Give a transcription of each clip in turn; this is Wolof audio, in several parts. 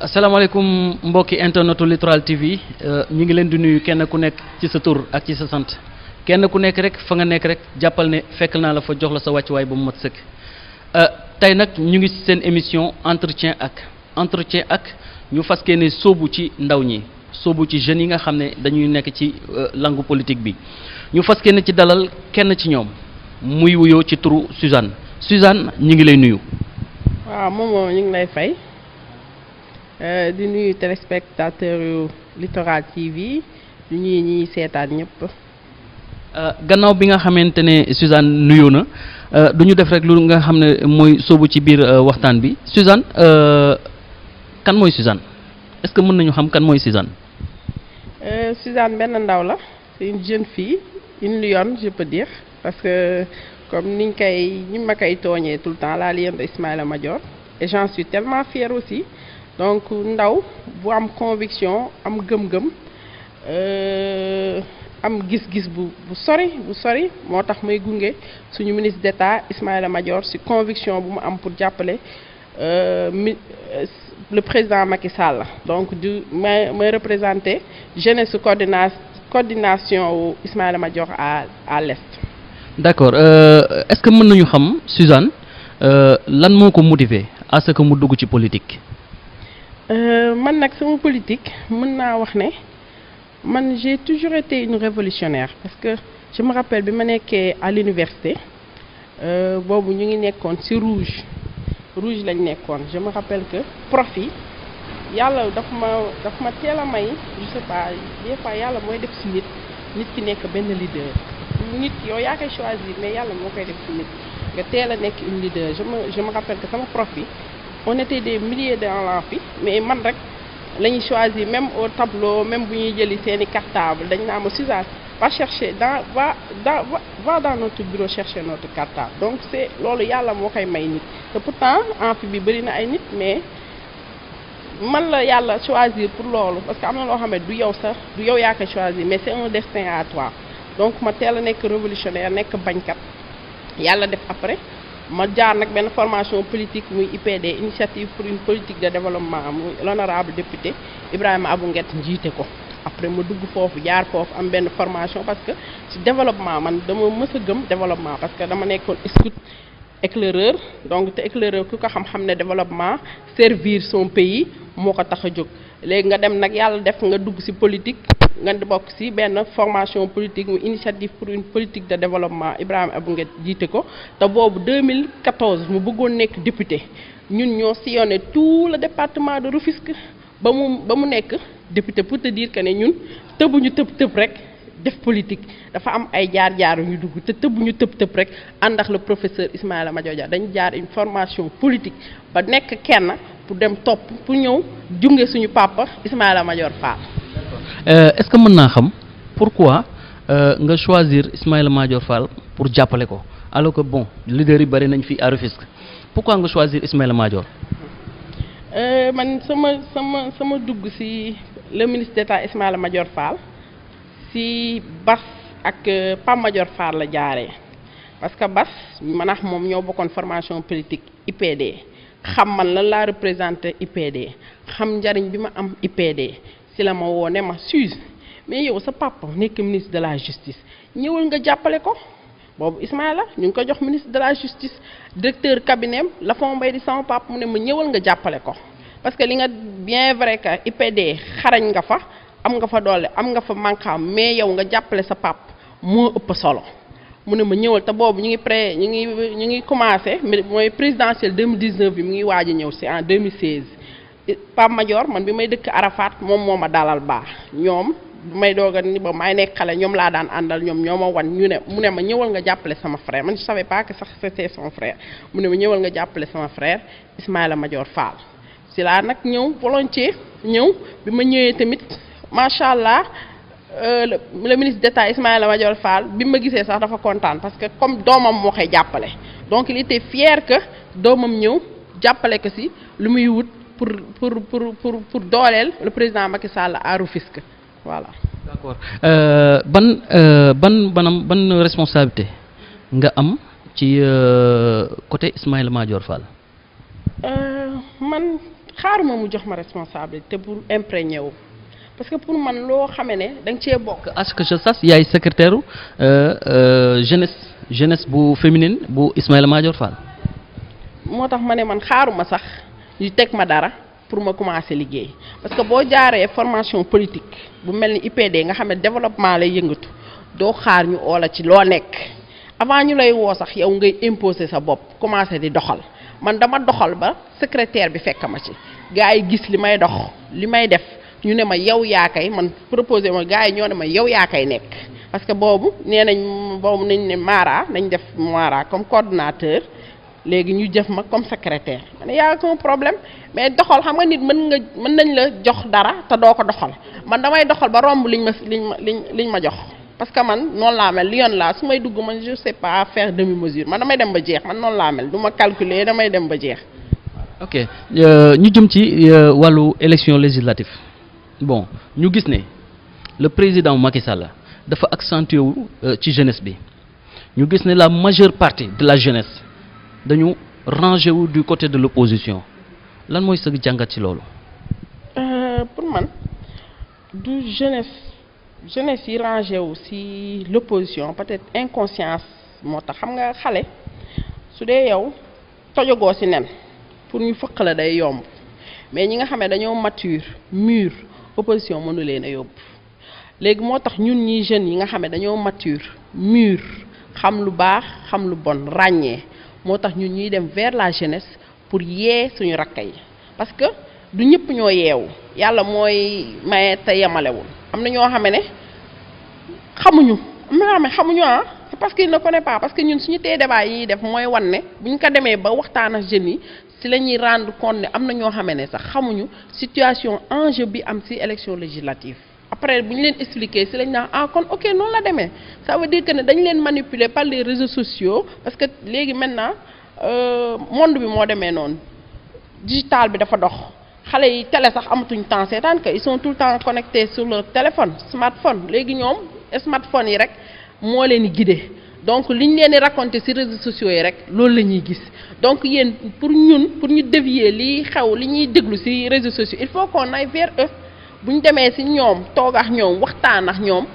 asalaamaaleykum mbokki internetu Littoral TV ñu ngi leen di nuyu kenn ku nekk ci sa tur ak ci sa sant kenn ku nekk rek fa nga nekk rek jàppal ne fekk naa la fa jox la sa wàccuwaay ba mu mat sëkk tey nag ñu ngi ci seen émission entretien ak ñu fas yéene sóobu ci ndaw ñi sóobu ci jeunes yi nga xam ne dañuy nekk ci langue politique bi ñu fas yéene ci dalal kenn ci ñoom muy wuyoo ci turu Suzanne ñu ngi lay nuyu. waaw moom ñu ngi lay fay. di nuyu téléspectateur yu Littoral TV di nuyu ñi seetaan ñëpp. gannaaw bi nga xamante ne Suzanne nuyoo na du ñu def rek lu nga xam ne mooy sóobu ci biir waxtaan bi Suzanne kan mooy Suzanne est-ce que mën nañu xam kan mooy Suzanne. Suzanne benn ndaw la c'est une jeune fille une lionne je peux dire parce que comme ñi ma koy tooñee tout le temps la lionne de Ismaïla Madior et j'en suis tellement fière aussi. donc ndaw bu am conviction am gëm-gëm am gis-gis bu sori moo tax may gunge suñu ministre d'État Ismaïla Madior ci conviction bu mu am pour jàppale le président Macky Sall donc may représenter jeunesse coordination wu Ismaïla Madior à l'est. D'accord, est-ce que mën nañu xam Suzanne lan moo ko motiver à ce que mu dugg ci politique. man nag sama politique mën naa wax ne man j'ai toujours été une révolutionnaire parce que je me rappelle bi ma nekkee à l'université boobu ñu ngi nekkoon ci rouge lañ nekkoon je me rappelle que prof yi yàlla daf ma teel a may je sais pas des fois yàlla mooy def ci nit ki nekk benn leader nit yow yaa koy choisir mais yàlla moo koy def ci nit nga teel a nekk une leader je me rappelle que sama prof yi on était des milliers dans l'amphi mais man rek la ñuy choisir même au tableau même bu ñuy jëli seeni cartable dañ naa ma Suzanne va chercher va dans notre bureau chercher notre cartable donc c'est loolu yàlla moo koy may nit te pourtant amphi bi bëri na ay nit mais man la yàlla choisir pour loolu parce que am na loo xam ne du yow yaa koy choisir mais c'est un destin à toi donc ma teel a nekk révolutionnaire nekk bañkat yàlla def après ma jaar nag benn formation politique muy IPD initiative pour une politique de développement muy l'honorable député Ibrahima Abou Nguet njiite ko après ma dugg foofu jaar foofu am benn formation parce que ci développement man dama mës a gëm développement parce que dama nekkoon scout éclaireur donc te éclaireur ku ko xam ne développement servir son pays moo ko tax a jóg léegi nga dem nag yàlla def nga dugg ci politique nga bokk ci benn formation politique mu initiative pour une politique de développement Ibrahima Abou Nguet jiite ko te boobu 2014 mu bëggoon nekk député ñun ñoo sillonné tout le département de Rufisque ba mu nekk député pour te dire que ne ñun tëbuñu tëb rek def politique dafa am ay jaar-jaar ñu dugg te tëbuñu tëb rek ànd ak le professeur Ismaïla Madior Dia dañu jaar une formation politique ba nekk kenn pour dem topp pour ñëw junge suñu papa Ismaïla Madior Fall. Est-ce que mën naa xam pourquoi nga choisir Ismaïla Madior Fall pour jàppale ko alors que bon leader yi bari nañ fi à Rufisque pourquoi nga choisir Ismaïla Madior. man sama dugg ci le ministre d'État Ismaïla Madior Fall ci Bass ak Pape Madior Fall la jaaree parce que Bass man ak moom ñoo bokkoon formation politique IPD xam man lan laa représenté IPD xam njariñ bi ma am IPD. ci la ma woo ne ma Suze mais yow sa papa nekk ministre de la justice ñëwal nga jàppale ko boobu Ismaïla ñu ngi ko jox ministre de la justice directeur cabinet la fond mbay di sama papa mu ne ma ñëwal nga jàppale ko parce que li nga bien vrai que IPD xarañ nga fa am nga fa doole am nga fa manqaam mais yow nga jàppale sa papa moo ëpp solo mu ne ma ñëwal te boobu ñu ngi commencé mooy présidentielle 2019 bi mu ngi waaj a ñëw c'est en 2016 Pape Madior man bi may dëkk Arafat moom moo ma dalal baax ñoom bi may doog a ni ba may nekk xale ñoom laa daan àndal ñoom ñoo ma wan mu ne ma ñëwal nga jàppale sama frère man je savais pas que sax c'était son frère mu ne ma ñëwal nga jàppale sama frère Ismaïla Madior Fall si laa nag ñëw volontiers ñëw bi ma ñëwee tamit macha allah le ministre d'État Ismaïla Madior Fall bi ma gisee sax dafa kontaan parce que comme doomam moo koy jàppale donc il était fier que doomam ñëw jàppale ko si lu muy wut pour dooleel le président Macky Sall à Rufisque voilà. D'accord ban responsabilité nga am ci côté Ismaïla Madior Fall. man xaaruma mu jox ma responsabilité pour imprégner wu parce que pour man loo xamee ne da nga cee bokk. à ce que je sache yaay secrétaire jeunesse bu féminine bu Ismaïla Madior Fall. moo tax ma ne man xaaruma sax ñu teg ma dara pour ma commencer liggéey parce que boo jaaree formation politique bu mel ni IPD nga xam ne développement lay yëngatu doo xaar ñu oola ci loo nekk avant ñu lay woo sax yow ngay imposer sa bopp commencer di doxal man dama doxal ba secrétaire bi fekk ma ci gars yi gis li may dox li may def ñu ne ma yow yaa kay man proposé ma gars yi ñoo ne ma yow yaa kay nekk parce que boobu nee nañ boobu nañ ne Mara nañ def Mara comme coordonnateur léegi ñu jëf ma comme secrétaire ma ne yaa ko problème mais doxal xam nga nit mën nañ la jox dara te doo ko doxal man damay doxal ba romb liñ ma jox parce que man noonu laa mel lion laa su may dugg man je sais pas faire demi mesure man damay dem ba jeex man noonu laa mel du ma calculer damay dem ba jeex. ok ñu jëm ci wàllu élection législative bon ñu gis ne le président Macky Sall dafa accentué wu ci jeunesse bi ñu gis ne la majeure partie de la jeunesse dañu rangé wu du côté de l'opposition lan mooy sa jàngat ci loolu. pour man du jeunesse yi rangé wu ci l'opposition peut-être inconscience moo tax xam nga xale su dee yow tojogoo ci nen pour ñu fëq la day yomb mais ñi nga xam ne dañoo mature mûr opposition mënu leen a yóbbu léegi moo tax ñun ñi jeunes yi nga xam ne dañoo mature mûr xam lu baax xam lu bon ràññee moo tax ñun ñuy dem vers la jeunesse pour yee suñu rakka yi parce que du ñëpp ñoo yeewu yàlla mooy maye te yemalewul am na ñoo xam ne xamuñu am na ñoo xam ne xamuñu c'est parce qu'il ne connaît pas parce que ñun suñu tee débat yi def mooy wan ne bu ñu ko demee ba waxtaan ak jeunes yi si la ñuy rendre compte ne am na ñoo xam ne sax xamuñu situation enjeu bi am si élection législative après bu ñu leen expliquer si lañ naan kon ok noonu la demee ça veut dire que ne dañu leen manipuler par les réseaux sociaux parce que léegi maintenant monde bi moo demee noonu digital bi dafa dox xale yi télé sax amatuñ temps seetaan que ils sont tout le temps connectés sur leur téléphone smartphone léegi ñoom smartphone yi rek moo leen di guider donc liñ leen di raconter ci réseaux sociaux yi rek loolu la ñuy gis donc yéen pour ñu dévier li xew li ñuy déglu ci réseaux sociaux il faut qu'on aille vers eux bu ñu demee ci ñoom toog ak ñoom waxtaan ak ñoom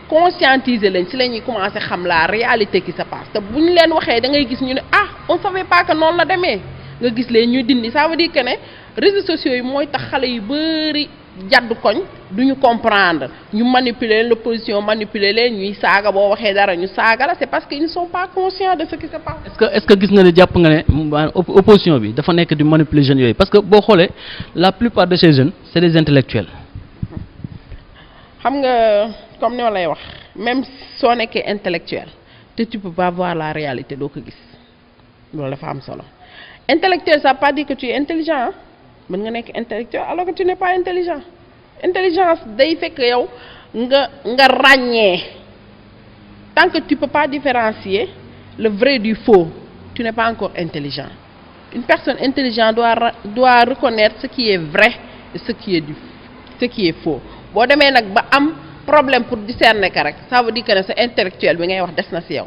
conscientiser leen ci la ñuy commencer xam la réalité qui se passe te bu ñu leen waxee da ngay gis ñu ne on savait pas que noonu la demee nga gis leen ñu dindi ça veut dire que ne réseaux sociaux yi mooy tax xale yu bari jàdd koñ duñu comprendre ñu manipuler l'opposition manipuler leen ñuy saaga boo waxee dara ñu saaga la c'est parce que ils ne sont pas conscients de ce qui se passe. est-ce que gis nga ne jàpp nga ne opposition bi dafa nekk di manipuler jeunes yooyu parce que boo xoolee la plupart de ces jeunes c'est des intellectuels. xam nga comme ni ma lay wax même soo nekkee intellectuel te tu peux pas voir la réalité doo ko gis loolu dafa am solo intellectuel ça veut pas dire que tu es intelligent mën nga nekk intellectuel alors que tu n'es pas intelligent intelligence day fekk yow nga ràññee tant que tu peux pas différencier le vrai du faux tu n'es pas encore intelligent une personne intelligente doit reconnaître ce qui est vrai et ce qui est faux boo demee nag ba am problème pour discerner ka rek ça veut dire que ne sa intellectuel bi ngay wax des na ci yow.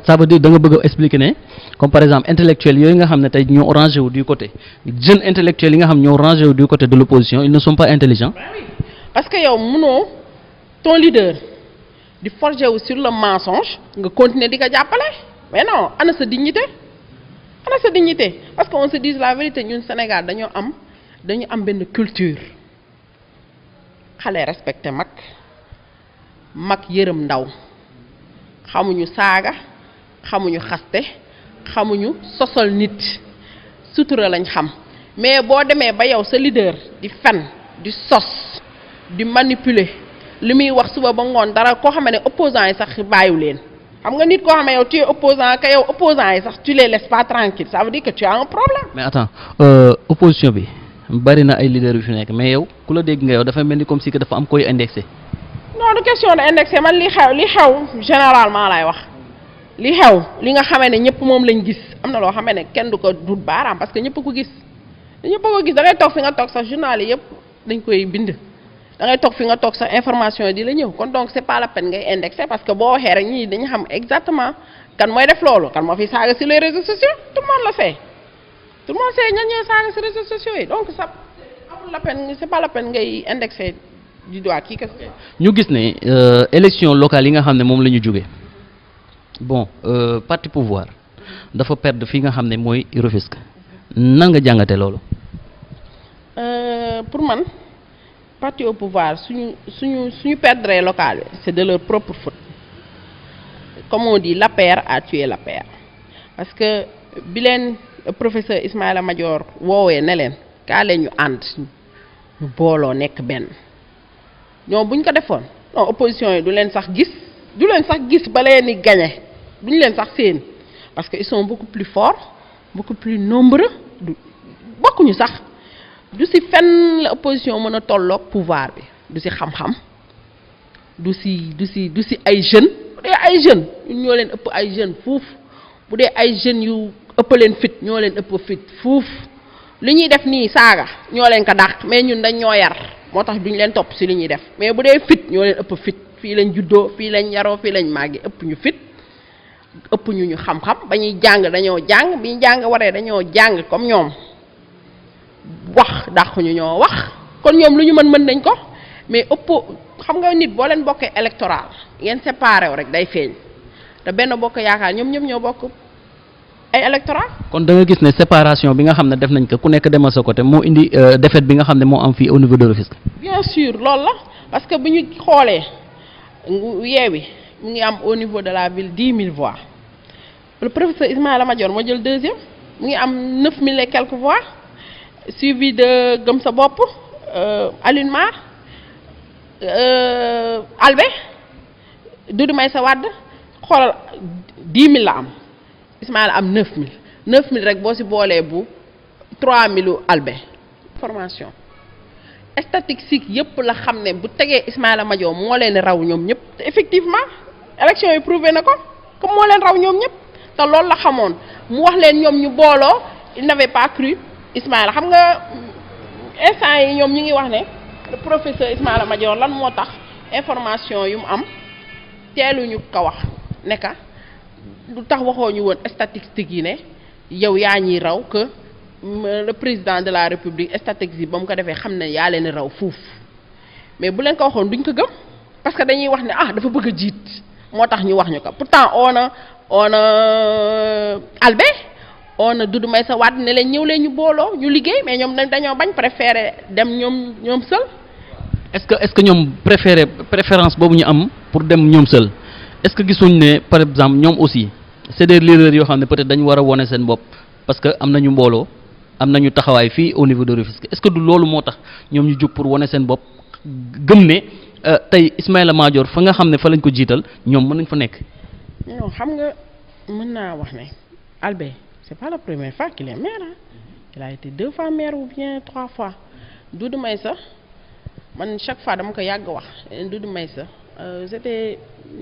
ça veut dire da nga bëgg a expliquer ne comme par exemple intellectuels yooyu nga xam ne tey ñoo rangé wu du côté jeunes intellectuels yi nga xam ñoo rangé wu du côté de l'opposition ils ne sont pas intelligents. parce que yow mënoo ton leader di forger wu sur le mensonge nga continuer di ko jàppale mais non ana sa dignité parce que on se dise la vérité ñun Sénégal dañu am benn culture xale respecté mag yërëm ndaw xamuñu saaga xamuñu xaste xamuñu sosal nit sutura lañ xam mais boo demee ba yow sa leader di fen di sos di manipuler li muy wax suba ba ngoon dara koo xam ne opposants yi sax bàyyiwu leen xam nga nit koo xam ne yow tu es opposant que yow opposants yi sax tu les laisses pas tranquille ça veut dire que tu as un problème. mais attends opposition bi bari na ay leaders yu fi nekk mais yow ku la dégg nga yow dafa mel ni comme si que dafa am koy indexé. non du question de indexé man li xew généralement lay wax li xew li nga xamee ne ñëpp moom lañ gis am na loo xamee ne kenn du ko dut baaraam parce que ñëpp ko gis da ngay toog fi nga toog sax journal yi yëpp dañ koy bind da ngay toog fi nga toog sax information yi di la ñëw kon donc c'est pas la peine ngay indexé parce que boo waxee rek ñii dañu xam exactement kan mooy def loolu kan moo fi saaga sur les réseaux sociaux tout le monde le sait tout le monde sait ñan ñooy saaga ci réseaux sociaux yi donc ça amul la peine c'est pas la peine ngay indexer du doigt kii que ñu gis ne élection locale yi nga xam ne moom la ñu jóge bon parti pouvoir dafa perdre fi nga xam ne mooy Rufisque nan nga jàngate loolu. Pour man parti au pouvoir suñu perdre local bi c'est de leur propre faute comme on dit l'APR a tué l'APR parce que bi leen professeur Ismaïla Madior woowee ne leen kaa leen ñu ànd ñu booloo nekk benn ñoom buñ ko defoon non opposition yi du leen sax gis ba leen di gagner duñ leen sax seen parce que ils sont beaucoup plus forts beaucoup plus nombreux bokkuñu sax du ci fenn la opposition mën a tolloog pouvoir bi du ci xam-xam du ci ay jeunes bu dee ay jeunes ñun ñoo leen ëpp ay jeunes fuuf bu dee ay jeunes yu ëpp leen fit ñoo leen ëpp fit fuuf li ñuy def nii saaga ñoo leen ko dàq mais ñun dañ ñoo yar moo tax duñ leen topp ci li ñuy def mais bu dee fit ñoo leen ëpp fit fii lañ juddoo fii lañ yaroo fii lañ màggee ëpp ñu fit ëpp ñu xam-xam ba ñuy jàng dañoo jàng bi ñu jàng waree dañoo jàng comme ñoom wax dàquñu ñoo wax kon ñoom lu ñu mën nañ ko mais ëpp xam nga nit boo leen bokkee électoral ngeen séparé wu rek day feeñ te benn bokk yaakaar ñoom ñoo bokk ay électoral. kon da nga gis ne séparation bi nga xam ne def nañ ko ku nekk demal sa côté moo indi défaite bi nga xam ne moo am fii au niveau de Rufisque. bien sûr loolu la parce que bu ñu xoolee Yewwi mu ngi am au niveau de la ville 10 000 voix le professeur Ismaïla Madior moo jël deuxième mu ngi am 9 000 et quelques voix. Suivi de Gëm Sa Bopp Alioune Mar Albé Doudou Maïssa Wade xoolal 10 000 la am Ismaïla am 9 000 rek boo ci boolee bu 3 000 Albé formation statistique yëpp la xam ne bu tegee Ismaïla Madior moo leen raw ñoom ñëpp te effectivement élection yi prouvé na ko comme moo leen raw ñoom ñëpp te loolu la xamoon mu wax leen ñoom ñu booloo il n'avait pas cru Ismaïla xam nga instant yi ñoom ñu ngi wax ne le professeur Ismaïla Madior lan moo tax information yu mu am teeluñu ko wax ne ka lu tax waxoo ñu woon statistique yi ne yow yaa ñuy raw que le président de la république statistique yi ba mu ko defee xam ne yaa leen raw fuuf mais bu leen ko waxoon duñ ko gëm parce que dañuy wax ne dafa bëgg a jiit moo tax ñu wax ñu ko pourtant on a Albé on a Doudou Maïssa Wade ne leen ñëw leen ñu booloo ñu liggéey mais ñoom dañoo bañ préféré dem ñoom seul. est-ce que ñoom préférence boobu ñu am pour dem ñoom seul est-ce que gisuñ ne par exemple ñoom aussi c'est des leaders yoo xam ne peut-être dañu war a wone seen bopp parce que am nañu mbooloo am nañu taxawaay fii au niveau de Rufisque est-ce que du loolu moo tax ñoom ñu jóg pour wone seen bopp gëm ne tey Ismaïla Madior fa nga xam ne fa lañ ko jiital ñoom mën nañ fa nekk. non xam nga mën naa wax ne Albé c'est pas la première fois qu'il est maire il a été 2 fois maire ou bien 3 fois Doudou Maïssa man chaque fois dama ko yàgg wax Doudou Maïssa c'était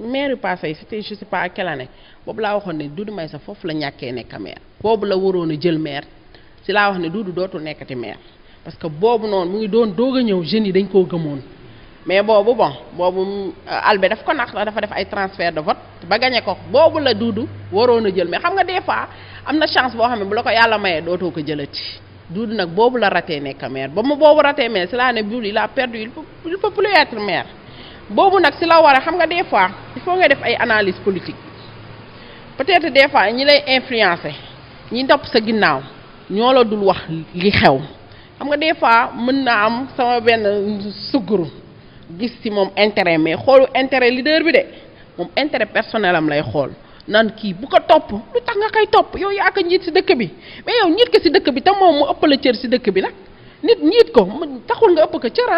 maire yu passé c'était je sais pas à quelle année boobu laa waxoon ne Doudou Maïssa foofu la ñàkkee nekk maire boobu la waroon a jël maire si laa wax ne Doudou dootul nekkati maire parce que boobu noonu mu ngi doon doog a ñëw jeunes yi dañ koo gëmoon mais boobu Albé daf ko nax la dafa def ay transfert de vote ba gagné ko boobu la Doudou waroon a jël mais xam nga des fois am na chance boo xam ne bu la ko yàlla mayee dootoo ko jëlati Doudou nag boobu la raté nekk maire ba mu boobu raté maire si laa ne Doudou il a perdu il peut plus être maire boobu nag si la war a xam nga des fois il faut nga def ay analyse politique peut-être des fois ñi lay influencer ñi topp sa ginnaaw ñoo la dul wax li xew xam nga des fois mën naa am sama benn suguru gis ci moom intérêt mais xoolu intérêt leader bi de moom intérêt personnel am lay xool naan kii bu ko topp lu tax nga koy topp yow yaa ko njiit ci dëkk bi mais yow njiit ko ci dëkk bi te moom mu ëpp la cër ci dëkk bi nag nit njiit ko taxul nga ëpp ko cër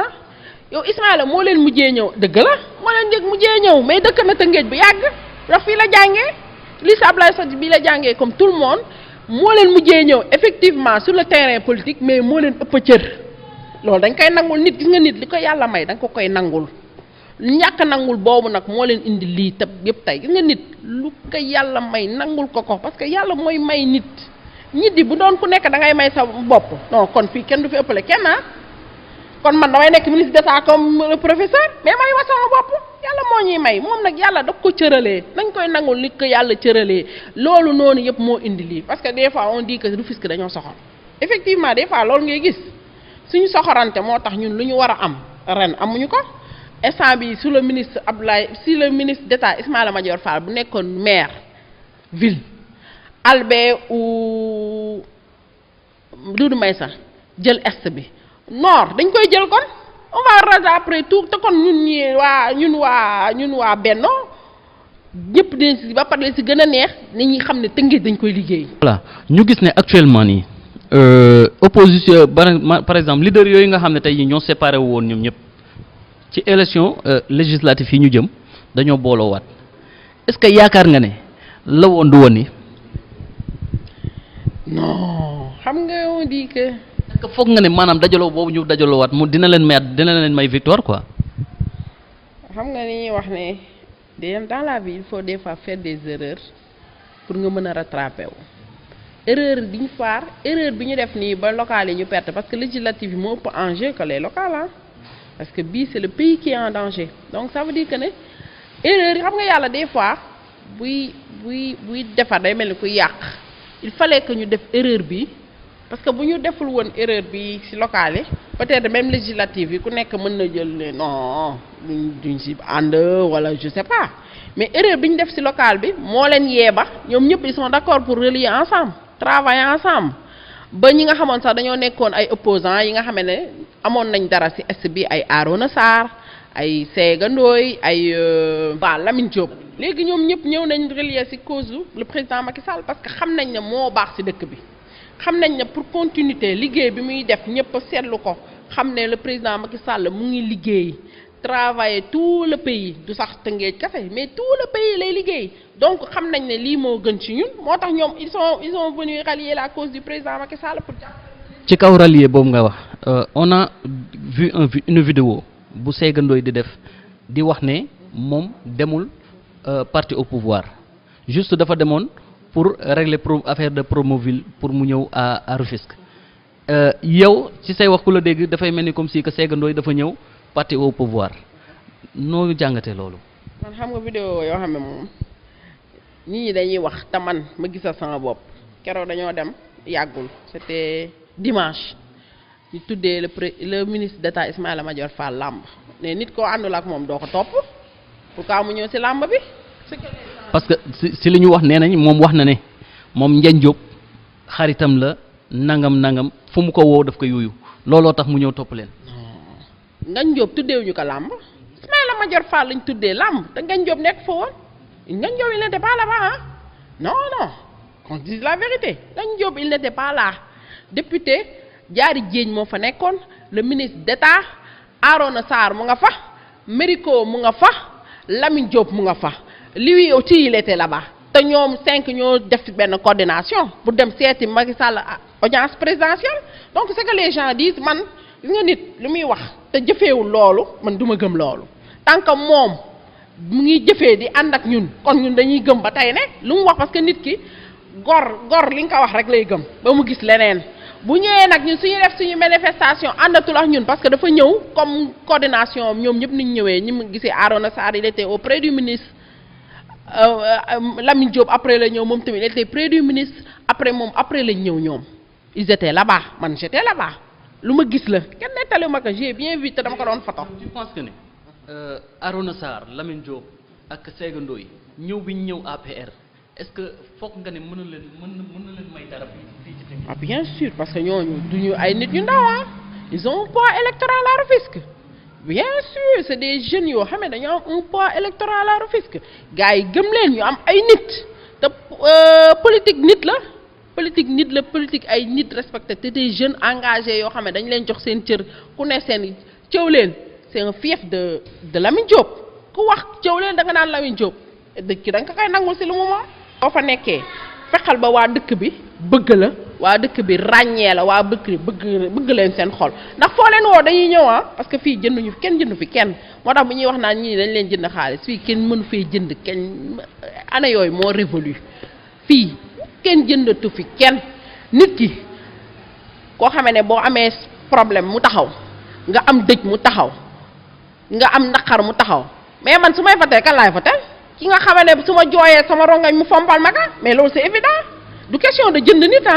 yow Ismaïla moo leen mujjee ñëw dëgg la moo leen njëkk mujjee ñëw mais dëkk na Tëngéej bu yàgg ndax fii la jàngee lycée Abdoulaye Sadji bii la jàngee comme tout le monde moo leen mujjee ñëw effectivement sur le terrain politique mais moo leen ëpp cër loolu dañ koy nangul nit gis nga nit li ko yàlla may dañ ko koy nangul ñàkk nangul boobu nag moo leen indi lii tab yëpp tey gis nga nit lu ko yàlla may nangul ko parce que yàlla mooy may nit di bu doon ku nekk da ngay may sa bopp non kon fii kenn du fi ëppale kenn kon man damay nekk ministre d'État comme le professeur mais may ma sama bopp yàlla moo ñuy may moom nag yàlla daf ko cëralee nañ koy nangul li ko yàlla cëralee loolu noonu yëpp moo indi lii parce que des fois on dit que Rufisque dañoo soxor effectivement des fois loolu ngay gis suñu soxorante moo tax ñun lu ñu war a am ren amuñu ko instant bi si le ministre d'État Ismaïla Madior Fall bu nekkoon maire ville Albé ou Doudou Maïssa jël est bi nord dañ koy jël kon on va raser après tout te kon ñun waa Benno ñëpp dañ si ba pare si gën a neex nit ñi xam ne Tëngéej dañ koy liggéey. voilà ñu gis ne actuellement nii opposition par exemple leader yooyu nga xam ne tey ñoo séparé wu woon ñoom ñëpp ci élection législative yi ñu jëm dañoo booloowaat est-ce que yaakaar nga ne la woon du woon ni. non xam nga on dit que. est-ce que foog nga ne maanaam dajaloo boobu ñu dajaloowaat mu dina leen may victoire quoi. xam nga ni ñuy wax ne dans la vie il faut des fois faire des erreurs pour nga mën a rattraper wu. erreur bi ñu def nii ba locales yi ñu perte parce que législative yi moo ëpp enjeu que les locales ah parce que bii c'est le pays qui est en danger donc ça veut dire que ne erreur yi xam nga yàlla des fois buy defar day mel ni kuy yàq il fallait que ñu def erreur bi parce que bu ñu deful woon erreur bi ci locales yi peut-être même législative yi ku nekk mën na jël ne non duñ ci ànd wala je sais pas mais erreur bi ñu def ci local bi moo leen yeeba ñoom ñëpp ils sont d'accord pour relier ensemble travailler ensemble ba ñi nga xamoon sax dañoo nekkoon ay opposants yi nga xam ne amoon nañ dara ci est bi ay Arona Sarr ay Séga Ndoye ay Lamine Diop léegi ñoom ñëpp ñëw nañ relier ci cause le président Macky Sall parce que xam nañ ne moo baax ci dëkk bi xam nañ ne pour continuité liggéey bi muy def ñëpp seetlu ko xam ne le président Macky Sall mu ngi liggéey travailler tout le pays du sax Tëngéej kese mais tout le pays lay liggéey donc xam nañ ne lii moo gën ci ñun moo tax ñoom ils sont venus rallier la cause du président Macky Sall pour ci kaw rallier boobu nga wax on a vu une vidéo bu Séga Ndoye di def di wax ne moom demul parti au pouvoir juste dafa demoon pour régler affaire de Promoville pour mu ñëw à Rufisque yow ci say wax ku la dégg dafay mel ni comme si que Séga Ndoye dafa ñëw parti au pouvoir noo jàngatee loolu. man xam nga vidéo yoo xam ne moom nit ñi dañuy wax te man ma gisal sama bopp keroog dañoo dem yàggul c'était dimanche ñu tuddee le ministre d'État Ismaïla Madior Fall làmb ne nit koo àndul ak moom doo ko topp pourquoi mu ñëw ci làmb bi. parce que si li ñu wax nee nañ moom wax na ne moom Ndiagne Diop xaritam la nangam fu mu ko woo daf ko yuuyu looloo tax mu ñëw topp leen. Ngagne Diop tuddeewuñu ko làmb Ismaïla Madior Fall lañ tuddee làmb te Ngagne Diop nekk fa woon Ngagne Diop il n'était pas là-bas hein non qu'on dise la vérité Ngagne Diop il n'était pas là député Diary Diène moo fa nekkoon le ministre d'État Arona Sarr mu nga fa Mérico mu nga fa Lamine Diop mu nga fa lui aussi il était là-bas te ñoom 5 ñoo def benn coordination pour dem seeti Macky Sall audience présidentielle donc c'est que les gens disent man gis nga nit lu muy wax te jëfeewul loolu man duma gëm loolu tant que moom mu ngi jëfee di ànd ak ñun kon ñun dañuy gëm ba tey ne lu mu wax parce que nit ki gor li nga ko wax rek lay gëm ba mu gis leneen bu ñëwee nag ñun suñu def suñu manifestation àndatul ak ñun parce que dafa ñëw comme coordination ñoom ñëpp niñ ñëwee ñi mu gisee Arona Sarr il était auprès du ministre Lamine Diop après la ñëw moom tamit il était près du ministre après lañ ñëw ñoom ils étaient là-bas man j'étais là-bas lu ma gis la kenn nettali ma ko j'ai bien vu te dama ko doon photo. tu penses que ne Arona Sarr Lamine Diop ak Séga Ndoye ñëw bi ñu ñëw APR est-ce que foog nga ne mën na leen may dara fii ci Tëngéej. ah bien sûr parce que ñooñu duñu ay nit yu ndaw ah ils ont un poids électoral à Rufisque bien sûr c'est des jeunes yoo xam ne dañoo am un poids électoral à Rufisque gars yi gëm leen ñu am ay nit te politique nit la politique ay nit respecté te des jeunes engagés yoo xam ne dañ leen jox seen cër ku ne seen cëw leen c'est un fief de Lamine Diop ku wax cëw leen da nga naan Lamine Diop dëkk da nga koy nangul ci lu mu moom boo fa nekkee fexal ba waa dëkk bi bëgg la waa dëkk bi ràññee la waa bëgg leen seen xol ndax foo leen woo dañuy ñëw parce que fii jënduñu fi kenn jëndu fi kenn moo tax bu ñuy wax naan ñii dañ leen jënd xaalis fii kenn mënu fee jënd kenn année yooyu moo révolu fii kenn jëndatu fi kenn nit ki koo xamee ne boo amee problème mu taxaw nga am dëj mu taxaw nga am naqar mu taxaw mais man su may voté kan laay voté ki nga xamee ne su ma jooyee sama rongañ mu fompal ma ka mais loolu c'est évident du question de jënd nit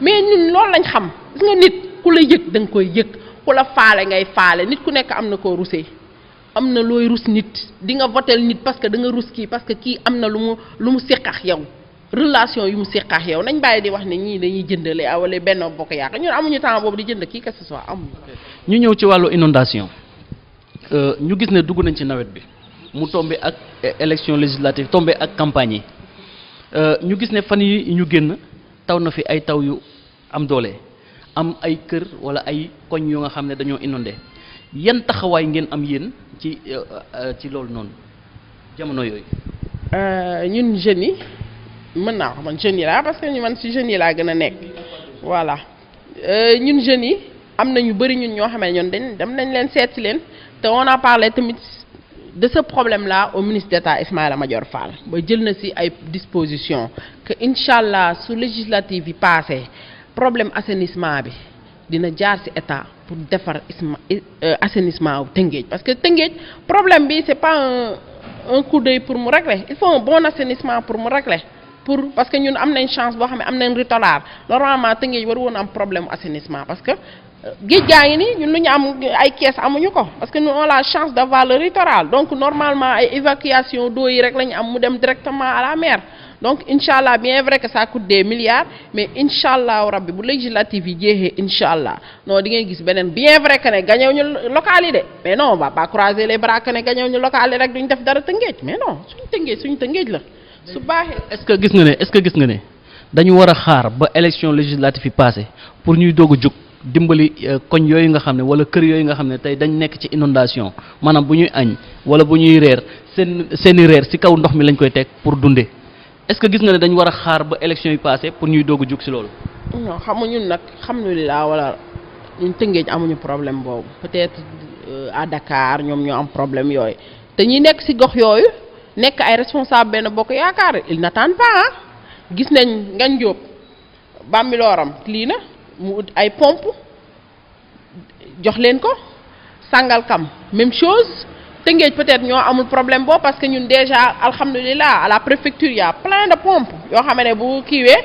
mais ñun loolu lañ xam gis nga nit ku la yëg da nga koy yëg ku la faale ngay faale nit ku nekk am na koo rusee am na looy rus nit di nga votel nit parce que da nga rus kii parce que kii am na lu mu séq ak yow relation yu mu séq ak yow nañ bàyyi di wax ne ñii dañuy jëndale wala Benno Bokk Yaakaar ñun amuñu temps boobu di jënd kii que ce soit amuñu. ñu ñëw ci wàllu inondation ñu gis ne dugg nañ ci nawet bi mu tombé ak élection législative tombé ak campagne yi ñu gis ne fan yi ñu génn taw na fi ay taw yu am doole am ay kër wala ay koñ yu nga xam ne dañoo inondé yan taxawaay ngeen am yéen ci loolu noonu jamono yooyu. ñun jeunes yi mën naa wax man jeunes yi laa parce que man si jeunes yi laa gën a nekk voilà ñun jeunes yi am na ñu bëri ñun ñoo xam ne ñun dem nañ leen seet si leen te on a parlé tamit de ce problème là au ministre d'État Ismaïla Madior Fall ba jël na si ay dispositions que incha allah su législative yi passé problème assainissement bi dina jaar ci état pour defar assainissement wu Tëngéej parce que Tëngéej problème bi c'est pas un coup d'œil pour mu régler il faut un bon assainissement pour mu régler parce que ñun am nañ chance boo xam ne am nañ littoral normalement Tëngéej war woon am problème assainissement parce que géej gaa ngi nii ñun lu ñu am ay kees amuñu ko parce que nous on a la chance d'avoir le littoral donc normalement ay évacuation d'eau yi rek la ñu am mu dem directement à la mer donc incha allah bien vrai que ça coûte des milliards mais incha allah rabbi bu législative yi jeexee incha allah non di ngeen gis beneen bien vrai que ne gañew ñu local yi de mais non on va pas croiser les bras que ne gañew ñu local yi rek duñ def dara Tëngéej mais non suñu Tëngéej la su baaxee. est-ce que gis nga ne dañu war a xaar ba élection législative yi passé pour ñuy doog a jóg dimbali koñ yooyu nga xam ne wala kër yooyu nga xam ne tey dañ nekk ci inondation maanaam bu ñuy añ wala bu ñuy reer seeni reer ci kaw ndox mi lañ koy teg pour dundee est-ce que gis nga ne dañ war a xaar ba élection yi passé pour ñuy doog a jóg ci loolu. non xamu ñun nag alhamdulilah wala ñun Tëngéej amuñu problème boobu peut-être à Dakar ñoom ñoo am problème yooyu te ñi nekk ci gox yooyu nekk ay responsable Benno Bokk Yaakaar ils n'attendent pas gis nañ Ngagne Diop Bambilooram lii na mu ut ay pompe jox leen ko Sangalkam même chose Tëngéej peut-être ñoo amul problème boobu parce que ñun déjà alhamdulilah à la préfecture y a plein de pompes yoo xam ne bu kiiwee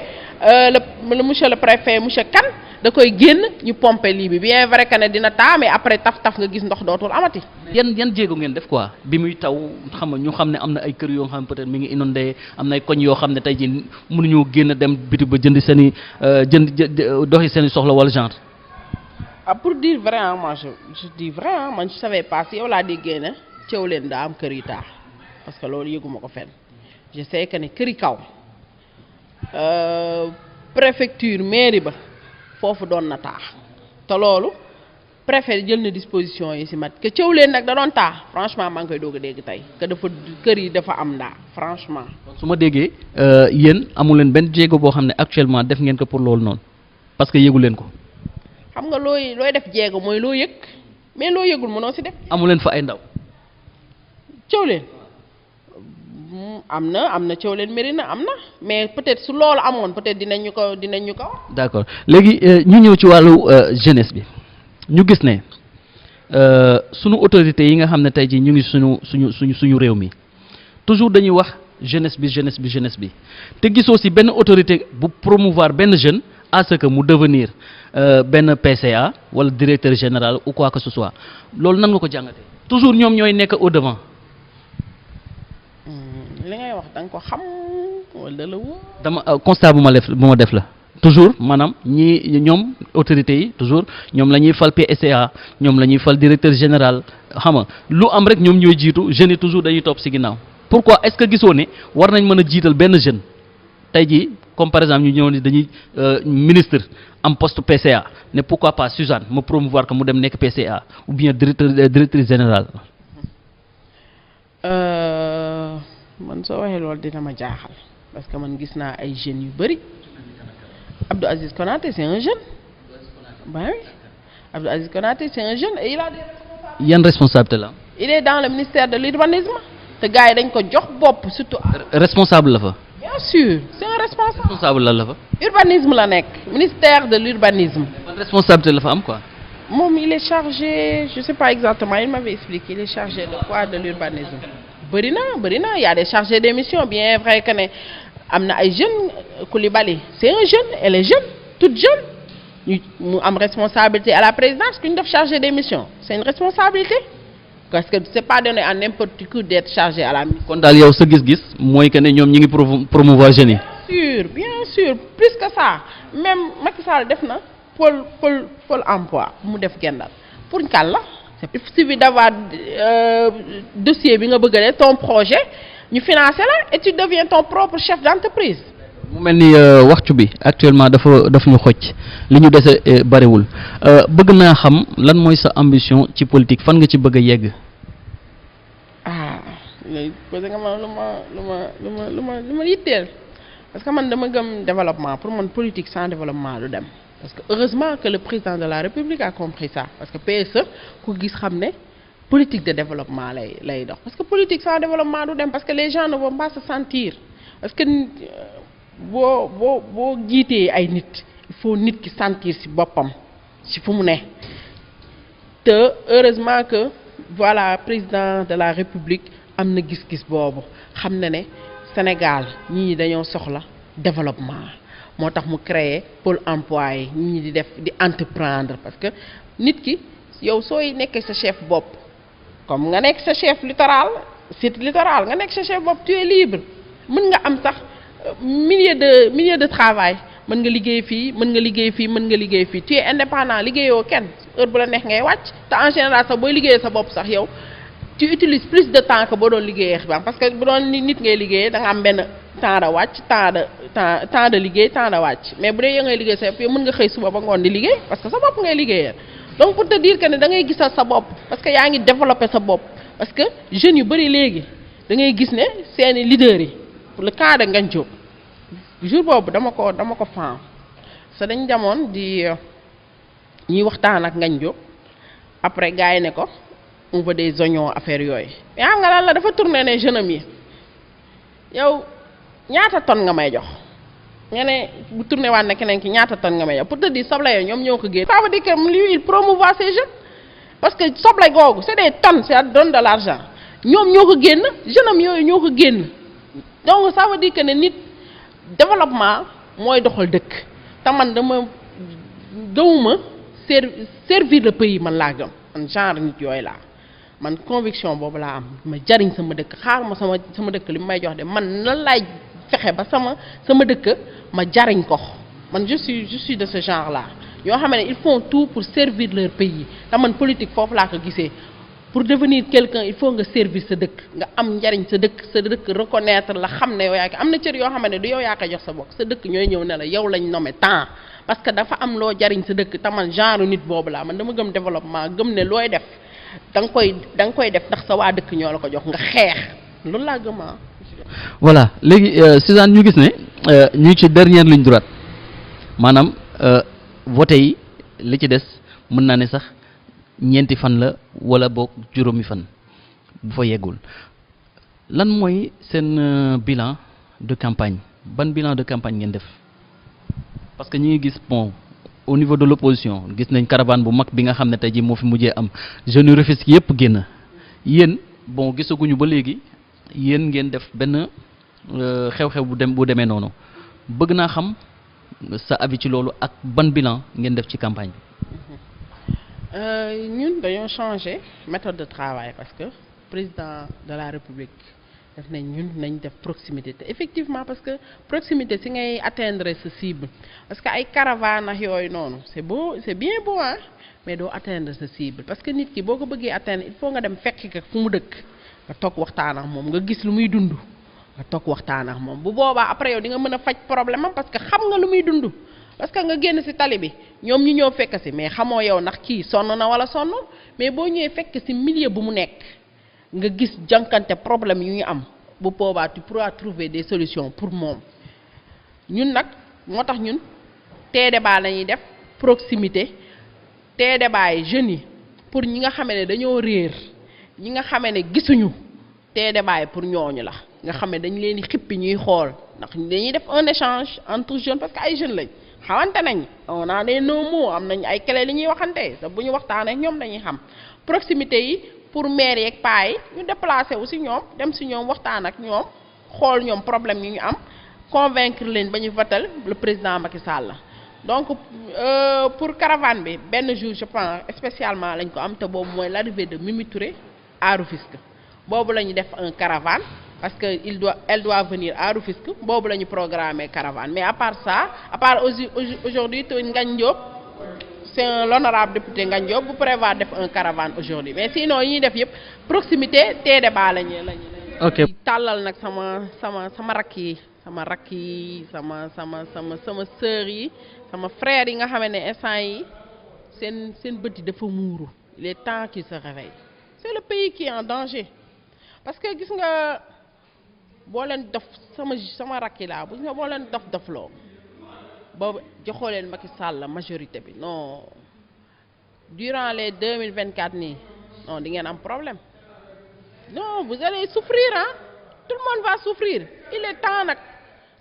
le monsieur le préfet monsieur Kane da koy génn ñu pomper lii bi bien vrai que ne dina taa mais après taf nga gis ndox dootul amati. yan jéego ngeen def quoi bi muy taw xam nga ñu xam ne am na ay kër yoo xam ne peut-être mi ngi inondé am na ay koñ yoo xam ne tey jii mënuñoo génn dem biti ba jënd seen i doxi seen i soxla wala genre. pour dire vrai moi je dis vrai man je savais pas si yow laa déggee ne ceew leen daa am kër yi taax parce que loolu yëguma ko fenn je sais que ne kër yi kaw préfecture mairie ba foofu doon na taax te loolu préfet jël na disposition yi ci mat que ceew leen nag da doon taax franchement maa ngi koy doog a dégg tey que dafa kër yi dafa am ndaa franchement. su ma déggee yéen amu leen benn jéego boo xam ne actuellement def ngeen ko pour loolu noonu parce que yëgu leen ko. xam nga looy def jéego mooy loo yëg mais loo yëgul mënoo ci def. amu leen fa ay ndaw. ceew leen am na ceew leen Médina am na mais peut-être su loolu amoon peut-être dinañ ñu ko wax. D'accord léegi ñu ñëw ci wàllu jeunesse bi ñu gis ne sunu autorités yi nga xam ne tey jii ñu ngi suñu réew mi toujours dañuy wax jeunesse bi te gisoo ci benn autorité bu promouvoir benn jeune à ce que mu devenir benn PCA wala directeur général ou quoi que ce soit loolu nan nga ko jàngatee toujours ñoom ñooy nekk au devant. li ngay wax da nga ko xam wala la woo. dama constat bu ma def la toujours maanaam ñoom autorités yi toujours ñoom la ñuy fal PCA ñoom la ñuy fal directeur général xam nga lu am rek ñoom ñooy jiitu jeunes yi toujours dañuy topp ci ginnaaw pourquoi est-ce que gisoo ne war nañ mën a jiital benn jeune tey jii comme par exemple ñu ñëw ni dañuy ministre am poste PCA ne pourquoi pas Suzanne ma promouvoir que mu dem nekk PCA ou bien directrice générale. man soo waxee loolu dina ma jaaxal parce que man gis naa ay jeunes yu bari Abdou Aziz Konaté c'est un jeune bah oui Abdou Aziz Konaté c'est un jeune et il a des yan responsabilité la. il est dans le ministère de l'urbanisme te gars yi dañ ko jox bopp surtout. responsable la fa. bien sûr c'est un responsable la fa. urbanisme la nekk ministère de l'urbanisme. ban responsabilité la fa am quoi. moom il est chargé je sais pas exactement il m'avait expliqué il est chargé de quoi de l'urbanisme bëri na y a des chargés des missions bien vrai que ne am na ay jeunes Coulibaly c'est un jeune elle est jeune toute jeune mu am responsabilité à la présidence ku ñu def chargé des missions c'est une responsabilité parce que c'est pas donné à n'importe qui d'être chargé à la mission. kon daal yow sa gis-gis mooy que ne ñoom ñi ngi promouvoir jeunes yi. Bien sûr plus que ça même Macky Sall def na pôle emploi mu def Gendal pour kàl la il suffit d'avoir dossier bi nga bëgg a ton projet ñu financer la et tu deviens ton propre chef d'entreprise. mu mel ni waxtu bi actuellement daf ñu xocc li ñu dese bariwul bëgg naa xam lan mooy sa ambition ci politique fan nga ci bëgg a yegg. léegi posé nga ma lu ma yitteel parce que man dama gëm développement pour man politique sans développement du dem parce que heureusement que le président de la République a compris ça parce que PSE ku gis xam ne politique de développement lay dox parce que politique sans développement du dem parce que les gens ne vont pas se sentir parce que boo jiitee ay nit il faut nit ki sentir ci boppam ci fu mu ne te heureusement que voilà président de la République am na gis-gis boobu xam na ne Sénégal ñii dañoo soxla développement moo tax mu créer pôle emploi yi ñi di def di entreprendre parce que nit ki yow sooy nekkee sa chef bopp comme nga nekk sa chef littoral site littoral nga nekk sa chef bopp tu es libre mën nga am sax milieu de travail mën nga liggéey fii mën nga liggéey fii mën nga liggéey fii tu es indépendant liggéeyoo kenn heure bu la neex ngay wàcc te en général sax booy liggéeyee sa bopp sax yow tu utilises plus de temps que boo doon liggéeyee xibaar parce que bu doon nit ngay liggéeyee da nga am benn temps de wàcc temps de liggéey temps de wàcc mais bu dee yow ngay liggéey sa bopp yow mën nga xëy suba ba ngoon di liggéey parce que sa bopp ngay liggéeyee donc pour te dire que ne da ngay gisal sa bopp parce que yaa ngi développer sa bopp parce que jeunes yu bëri léegi da ngay gis ne seeni leaders yi pour le cas de Ngagne Diop jour boobu dama ko fan sa dañ jamoon di ñuy waxtaan ak Ngagne Diop après gars yi ne ko on veut des oignons affaire yooyu mais xam nga lan la dafa tourné ne jeune am yi yow ñaata tonne nga may jox nga ne bu tourné waat ne keneen ki ñaata tonne nga may jox pour te dire soble yooyu ñoom ñoo ko génn. ça veut dire que lui il promouvoit ces jeunes parce que soble googu c'est des tonnes ça donne de l'argent ñoom ñoo ko génn jeune am yooyu ñoo ko génn donc ça veut dire que ne nit développement mooy doxal dëkk te man gëmuma servir le pays man laa gëm man genre nit yooyu laa man conviction boobu laa am ma jariñ sama dëkk xaar ma sama dëkk li may jox de man nan laay fexe ba sama dëkk ma jariñ ko man je suis de ce genre là yoo xam ne ils font tout pour servir leur pays te man politique foofu laa ko gisee pour devenir quelqu'un il faut nga servir sa dëkk nga am njariñ sa dëkk reconnaître la xam ne yow yaa am na cër yoo xam ne du yow yaa ko jox sa bopp sa dëkk ñooy ñëw ne la yow lañ nommé temps parce que dafa am loo jariñ sa dëkk te man genre nit boobu laa man dama gëm développement gëm ne looy def da nga koy def ndax sa waa dëkk ñoo la ko jox nga xeex loolu laa gëm ah. voilà léegi Suzanne ñu gis ne ñu ci dernière ligne droite maanaam voté yi li ci des mën naa ne sax ñeenti fan la wala boog juróomi fan bu fa yeggul lan mooy seen bilan de campagne ban bilan de campagne ngeen def parce que ñi ngi gis bon au niveau de l'opposition gis nañ caravane bu mag bi nga xam ne tey jii moo fi mujjee am jeunes Rufisque yëpp génn yéen bon gisaguñu ba léegi yéen ngeen def benn xew-xew bu demee noonu bëgg naa xam sa avis ci loolu ak ban bilan ngeen def ci campagne bi. ñun dañoo changer méthode de travail parce que président de la République def nañ ñun nañ def proximité te effectivement parce que proximité si ngay atteindre sa cible parce que ay caravane ak yooyu noonu c'est beau c'est bien beau hein mais doo atteindre sa cible parce que nit ki boo ko bëggee atteindre il faut nga dem fekk ko fu mu dëkk nga toog waxtaan ak moom nga gis lu muy dund nga toog waxtaan ak moom bu boobaa après yow di nga mën a faj problème am parce que xam nga lu muy dund parce que nga génn ci tali bi ñoom ñu ñëw fekk ci mais xamoo yow ndax kii sonn na walla sonn mais boo ñëwee fekk ci milieu bu mu nekk nga gis jànkante problème yu ñu am bu boobaa tu pourras trouver des solutions pour moom ñun nag moo tax ñun tee débat lañuy def proximité tee débat yi jeunes yi pour ñi nga xamee ne dañoo réer ñi nga xamee ne gisuñu tee débat yi pour ñooñu la nga xam ne dañ leen di xippi ñuy xool ndax dañuy def un échange entre jeunes parce que ay jeunes lañ xawante nañ on a des mots am nañ ay clé li ñuy waxante te bu ñu waxtaanee ñoom dañuy xam proximité yi pour maire yeeg paa yi ñu déplacé wu ci ñoom dem ci ñoom waxtaan ak ñoom xool ñoom problème yu ñu am convaincre leen ba ñu votal le président Macky Sall donc pour caravane bi benn jour je pense spécialement lañ ko am te boobu mooy l'arrivée de Mimi Touré à Rufisque boobu la ñu def un caravane parce que elle doit venir à Rufisque boobu la ñu programmer caravane mais à part ça à part aujourd'hui te Ngagne Diop c'est l'honorable député Ngagne Diop bu prévoir def un caravane aujourd'hui mais sinon yi ñuy def yëpp proximité TDB lañu ok tàllal nag sama rakk yi sama sœur yi sama frère yi nga xam ne instant yi seen bët yi dafa muuru il est temps qu'ils se réveillent c'est le pays qui est en danger parce que gis nga boo leen dof sama rakk yi laa bu nga boo leen dofloo boobu joxoo leen Macky Sall la majorité bi non durant les 2024 nii non di ngeen am problème non vous allez souffrir hein tout le monde va souffrir il est temps nag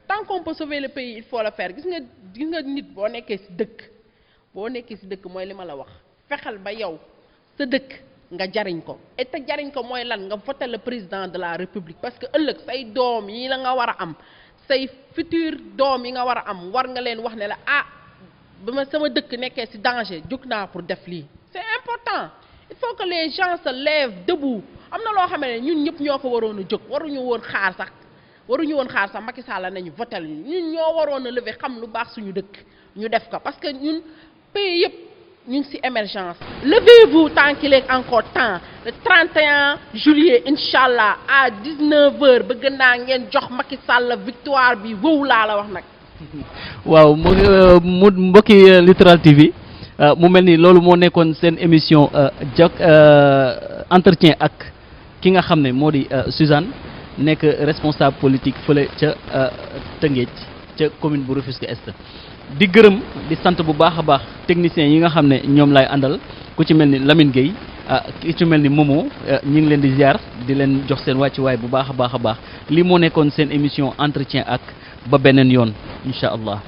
tant qu'on peut sauver le pays il faut le faire gis nga nit boo nekkee ci dëkk mooy li ma la wax fexeel ba yow sa dëkk nga jariñ ko et te jariñ ko mooy lan nga voter le président de la république parce que ëllëg say doom yi la nga war a am say futur doom yi nga war a am war nga leen wax ne la ba ma sama dëkk nekkee ci danger jóg naa pour def lii c'est important il faut que les gens se lèvent debout am na loo xam ne ñun ñëpp ñoo ko waroon a jóg waruñu woon xaar sax Macky Sall nañu voter ñun ñoo waroon a lever xam lu baax suñu dëkk ñu def ko parce que ñun pays yëpp ñu ngi ci émergence. Levez-vous tant qu'il est encore temps le 31 juillet inchallah à 19h bëgg naa ngeen jox Macky Sall victoire bi wow laa la wax nag. waaw mu mbokki Littoral TV mu mel ni loolu moo nekkoon seen émission entretien ak ki nga xam ne moo di Suzanne nekk responsable politique fële ca Tëngéej ca commune bu Rufisque Est di gërëm di sant bu baax a baax techniciens yi nga xam ne ñoom laay àndal ku ci mel ni Lamine Gueye ku ci mel ni Momo ñi ngi leen di ziar di leen jox seen wàccuwaay bu baax a baax lii moo nekkoon seen émission entretien ak ba beneen yoon incha allah.